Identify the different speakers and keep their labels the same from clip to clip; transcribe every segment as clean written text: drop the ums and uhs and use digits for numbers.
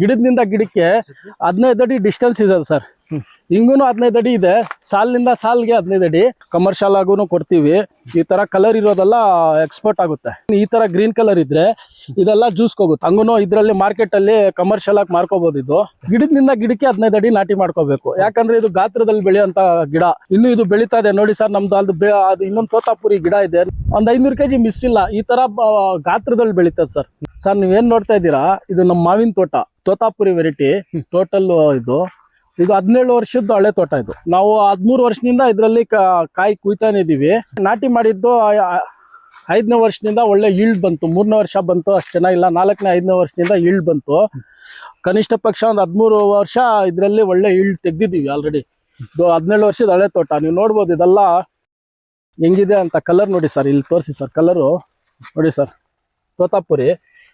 Speaker 1: ಗಿಡದಿಂದ ಗಿಡಕ್ಕೆ 15 ಅಡಿ ಡಿಸ್ಟೆನ್ಸ್ ಇದೆ ಸರ್. ಹಿಂಗೂ 15 ಅಡಿ ಇದೆ, ಸಾಲಿನಿಂದ ಸಾಲ್ಗೆ 15 ಅಡಿ. ಕಮರ್ಷಿಯಲ್ ಆಗೂ ಕೊಡ್ತೀವಿ. ಈ ತರ ಕಲರ್ ಇರೋದೆಲ್ಲ ಎಕ್ಸ್ಪೋರ್ಟ್ ಆಗುತ್ತೆ. ಈ ತರ ಗ್ರೀನ್ ಕಲರ್ ಇದ್ರೆ ಇದೆಲ್ಲ ಜ್ಯೂಸ್ ಹೋಗುತ್ತೆ. ಹಂಗೂ ಇದರಲ್ಲಿ ಮಾರ್ಕೆಟ್ ಅಲ್ಲಿ ಕಮರ್ಷಿಯಲ್ ಆಗಿ ಮಾರ್ಕೋಬಹುದು. ಇದು ಗಿಡದಿಂದ ಗಿಡಕ್ಕೆ 15 ಅಡಿ ನಾಟಿ ಮಾಡ್ಕೋಬೇಕು. ಯಾಕಂದ್ರೆ ಇದು ಗಾತ್ರದಲ್ಲಿ ಬೆಳೆಯುವಂತ ಗಿಡ. ಇನ್ನು ಇದು ಬೆಳೀತಾ ಇದೆ ನೋಡಿ ಸರ್. ನಮ್ದು ಅದು ಇನ್ನೊಂದು ತೋತಾಪುರಿ ಗಿಡ ಇದೆ, ಒಂದ್ 500 kg ಮಿಸ್ ಇಲ್ಲ. ಈ ತರ ಗಾತ್ರದಲ್ಲಿ ಬೆಳೀತದೆ ಸರ್. ಸರ್ ನೀವೇನ್ ನೋಡ್ತಾ ಇದ್ದೀರಾ, ಇದು ನಮ್ಮ ಮಾವಿನ ತೋಟ, ತೋತಾಪುರಿ ವೆರೈಟಿ. ಟೋಟಲ್ ಇದು 17 ವರ್ಷದ ಹಳೆ ತೋಟ. ಇದು ನಾವು 13 ವರ್ಷದಿಂದ ಇದರಲ್ಲಿ ಕಾಯಿ ಕುಯ್ತಾನೆ ಇದೀವಿ. ನಾಟಿ ಮಾಡಿದ್ದು 5ನೇ ವರ್ಷದಿಂದ ಒಳ್ಳೆ ಈಲ್ಡ್ ಬಂತು. 3ನೇ ವರ್ಷ ಬಂತು ಅಷ್ಟು ಚೆನ್ನಾಗಿಲ್ಲ. 4ನೇ 5ನೇ ವರ್ಷದಿಂದ ಈಲ್ಡ್ ಬಂತು. ಕನಿಷ್ಠ ಪಕ್ಷ ಒಂದು 13 ವರ್ಷ ಇದರಲ್ಲಿ ಒಳ್ಳೆ ಈಲ್ಡ್ ತೆಗ್ದಿದ್ದೀವಿ ಆಲ್ರೆಡಿ. ಇದು 17 ವರ್ಷದ ಹಳೆ ತೋಟ. ನೀವು ನೋಡ್ಬೋದು ಇದೆಲ್ಲ ಹೆಂಗಿದೆ ಅಂತ. ಕಲರ್ ನೋಡಿ ಸರ್, ಇಲ್ಲಿ ತೋರಿಸಿ ಸರ್. ಕಲರು ನೋಡಿ ಸರ್, ತೋತಾಪುರಿ.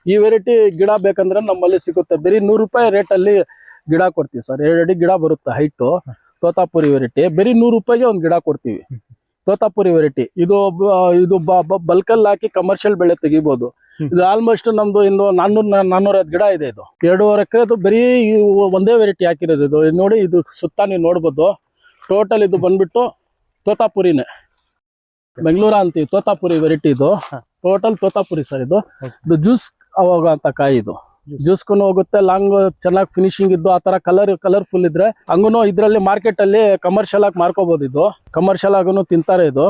Speaker 1: ಈ ವೆರೈಟಿ ಗಿಡ ಬೇಕಂದ್ರೆ ನಮ್ಮಲ್ಲಿ ಸಿಗುತ್ತೆ. ಬರೀ 100 ರೂಪಾಯಿ ರೇಟಲ್ಲಿ ಗಿಡ ಕೊಡ್ತೀವಿ ಸರ್. 2 ಅಡಿ ಗಿಡ ಬರುತ್ತೆ ಹೈಟು. ತೋತಾಪುರಿ ವೆರೈಟಿ ಬರೀ 100 ರೂಪಾಯಿಗೆ ಒಂದು ಗಿಡ ಕೊಡ್ತೀವಿ. ತೋತಾಪುರಿ ವೆರೈಟಿ ಇದು ಬಲ್ಕಲ್ಲಿ ಹಾಕಿ ಕಮರ್ಷಿಯಲ್ ಬೆಳೆ ತೆಗಿಬಹುದು. ಇದು ಆಲ್ಮೋಸ್ಟ್ ನಮ್ದು ಇನ್ನು 450 ಗಿಡ ಇದೆ. ಇದು 2.5 ಎಕರೆದು ಬರೀ ಒಂದೇ ವೆರೈಟಿ ಹಾಕಿರೋದು. ಇದು ನೋಡಿ, ಇದು ಸುತ್ತ ನೀವು ನೋಡ್ಬೋದು. ಟೋಟಲ್ ಇದು ಬಂದ್ಬಿಟ್ಟು ತೋತಾಪುರಿನೇ, ಬೆಂಗಳೂರು ಅಂತೀವಿ. ತೋತಾಪುರಿ ವೆರೈಟಿ ಇದು. Total Totapuri sir. ಇದು ಜ್ಯೂಸ್ ಹೋಗುವಂತ ಕಾಯಿ. ಇದು ಜ್ಯೂಸ್ಗೂ ಹೋಗುತ್ತೆ. ಲಾಂಗ್ ಚೆನ್ನಾಗಿ ಫಿನಿಶಿಂಗ್ ಇದ್ದು ಆ ತರ ಕಲರ್ಫುಲ್ ಇದ್ರೆ ಹಂಗೂ ಇದರಲ್ಲಿ ಮಾರ್ಕೆಟ್ ಅಲ್ಲಿ ಕಮರ್ಷಿಯಲ್ ಆಗಿ ಮಾರ್ಕೋಬಹುದು. ಇದು ಕಮರ್ಷಿಯಲ್ ಆಗೂ ತಿಂತಾರೆ. ಇದು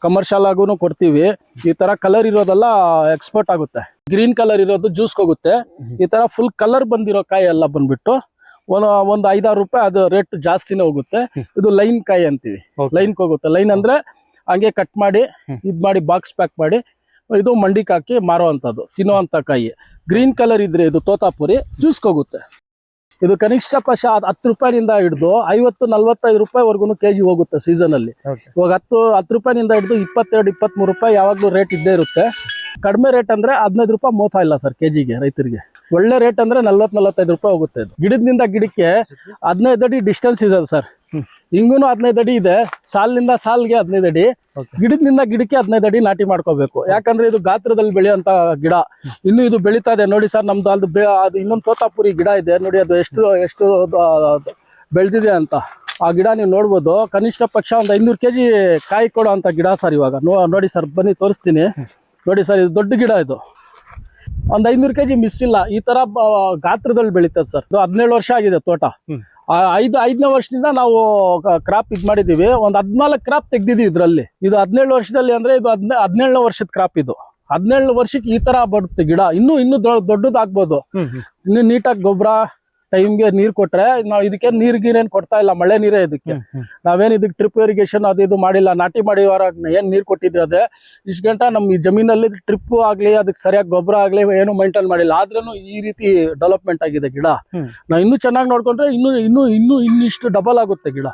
Speaker 1: ಕಮರ್ಷಿಯಲ್ ಆಗೂ ಕೊಡ್ತೀವಿ. ಈ ತರ ಕಲರ್ ಇರೋದೆಲ್ಲ ಎಕ್ಸ್ಪೋರ್ಟ್ ಆಗುತ್ತೆ. ಗ್ರೀನ್ ಕಲರ್ ಇರೋದು ಜ್ಯೂಸ್ ಹೋಗುತ್ತೆ. ಈ ತರ ಫುಲ್ ಕಲರ್ ಬಂದಿರೋ ಕಾಯಿ ಎಲ್ಲ ಬಂದ್ಬಿಟ್ಟು ಒಂದು 5-6 ರೂಪಾಯಿ ಅದು ರೇಟ್ ಜಾಸ್ತಿನೇ ಹೋಗುತ್ತೆ. ಇದು ಲೈನ್ ಕಾಯಿ ಅಂತೀವಿ. ಲೈನ್ ಹೋಗುತ್ತೆ. ಲೈನ್ ಅಂದ್ರೆ ಹಂಗೆ ಕಟ್ ಮಾಡಿ ಮಾಡಿ ಬಾಕ್ಸ್ ಪ್ಯಾಕ್ ಮಾಡಿ ಇದು ಮಂಡಿಗೆ ಹಾಕಿ ಮಾರುವಂಥದ್ದು, ತಿನ್ನುವಂಥ ಕಾಯಿ. ಗ್ರೀನ್ ಕಲರ್ ಇದ್ರೆ ಇದು ತೋತಾಪುರಿ ಜ್ಯೂಸ್ ಹೋಗುತ್ತೆ. ಇದು ಕನಿಷ್ಠ ಪಕ್ಷ 10 ರೂಪಾಯಿನಿಂದ ಹಿಡಿದು 50-45 ರೂಪಾಯಿವರೆಗೂ kg ಹೋಗುತ್ತೆ ಸೀಸನ್ ಅಲ್ಲಿ. ಇವಾಗ 10 ರೂಪಾಯಿನಿಂದ ಹಿಡಿದು 22-23 ರೂಪಾಯಿ ಯಾವಾಗಲೂ ರೇಟ್ ಇದ್ದೇ ಇರುತ್ತೆ. ಕಡಿಮೆ ರೇಟ್ ಅಂದ್ರೆ 15 ರೂಪಾಯಿ ಮೋಸ ಇಲ್ಲ ಸರ್ kgಗೆ ರೈತರಿಗೆ. ಒಳ್ಳೆ ರೇಟ್ ಅಂದ್ರೆ 40-45 ರೂಪಾಯಿ ಹೋಗುತ್ತೆ. ಇದು ಗಿಡದಿಂದ ಗಿಡಕ್ಕೆ 15 ಅಡಿ ಡಿಸ್ಟೆನ್ಸ್ ಇದೆ ಸರ್. ಹಿಂಗೂ 15 ಅಡಿ ಇದೆ, ಸಾಲಿನಿಂದ ಸಾಲ್ಗೆ 15 ಅಡಿ. ಗಿಡದಿಂದ ಗಿಡಕ್ಕೆ 15 ಅಡಿ ನಾಟಿ ಮಾಡ್ಕೋಬೇಕು. ಯಾಕಂದ್ರೆ ಇದು ಗಾತ್ರದಲ್ಲಿ ಬೆಳೆಯುವಂತ ಗಿಡ. ಇನ್ನು ಇದು ಬೆಳೀತಾ ಇದೆ ನೋಡಿ ಸರ್. ನಮ್ದು ಅದು ಇನ್ನೊಂದು ತೋತಾಪುರಿ ಗಿಡ ಇದೆ ನೋಡಿ. ಅದು ಎಷ್ಟು ಬೆಳೆದಿದೆ ಅಂತ ಆ ಗಿಡ ನೀವು ನೋಡ್ಬೋದು. ಕನಿಷ್ಠ ಪಕ್ಷ ಒಂದು 500 kg ಕಾಯಿ ಕೊಡೋ ಅಂತ ಗಿಡ ಸರ್. ಇವಾಗ ನೋಡಿ ಸರ್, ಬನ್ನಿ ತೋರಿಸ್ತೀನಿ ನೋಡಿ ಸರ್. ಇದು ದೊಡ್ಡ ಗಿಡ. ಇದು ಒಂದು 500 kg ಮಿಸ್ ಇಲ್ಲ. ಈ ತರ ಗಾತ್ರದಲ್ಲಿ ಬೆಳೀತದೆ ಸರ್. ಇದು 17 ವರ್ಷ ಆಗಿದೆ ತೋಟ. 5ನೇ ವರ್ಷದಿಂದ ನಾವು ಕ್ರಾಪ್ ಮಾಡಿದೀವಿ. ಒಂದು 14 ಕ್ರಾಪ್ ತೆಗ್ದಿದೀವಿ ಇದ್ರಲ್ಲಿ. ಇದು 17 ವರ್ಷದಲ್ಲಿ ಅಂದ್ರೆ ಇದು 17ನೇ ವರ್ಷದ ಕ್ರಾಪ್. ಇದು 17 ವರ್ಷಕ್ಕೆ ಈ ತರ ಬರುತ್ತೆ ಗಿಡ. ಇನ್ನು ದೊಡ್ಡದಾಗ್ಬೋದು. ಇನ್ನು ನೀಟಾಗಿ ಗೊಬ್ಬರ ಟೈಮ್ಗೆ ನೀರ್ ಕೊಟ್ರೆ. ನಾವು ಇದಕ್ಕೆ ನೀರ್ಗೇನೇನ್ ಕೊಡ್ತಾ ಇಲ್ಲ, ಮಳೆ ನೀರೇ ಇದಕ್ಕೆ. ನಾವೇನ್ ಇದಕ್ಕೆ ಡ್ರಿಪ್ ಇರಿಗೇಷನ್ ಅದು ಇದು ಮಾಡಿಲ್ಲ. ನಾಟಿ ಮಾಡಿವಾರ ಏನ್ ನೀರ್ ಕೊಟ್ಟಿದ್ವಿ ಅದೇ. ಇಷ್ಟು ಗಂಟ ನಮ್ಮ ಈ ಜಮೀನಲ್ಲಿ ಟ್ರಿಪ್ ಆಗ್ಲಿ, ಅದಕ್ಕೆ ಸರಿಯಾಗಿ ಗೊಬ್ಬರ ಆಗ್ಲಿ ಏನು ಮೈಂಟೈನ್ ಮಾಡಿಲ್ಲ. ಆದ್ರೂ ಈ ರೀತಿ ಡೆವಲಪ್ಮೆಂಟ್ ಆಗಿದೆ ಗಿಡ. ನಾವು ಇನ್ನೂ ಚೆನ್ನಾಗಿ ನೋಡ್ಕೊಂಡ್ರೆ ಇನ್ನಿಷ್ಟು ಡಬಲ್ ಆಗುತ್ತೆ ಗಿಡ.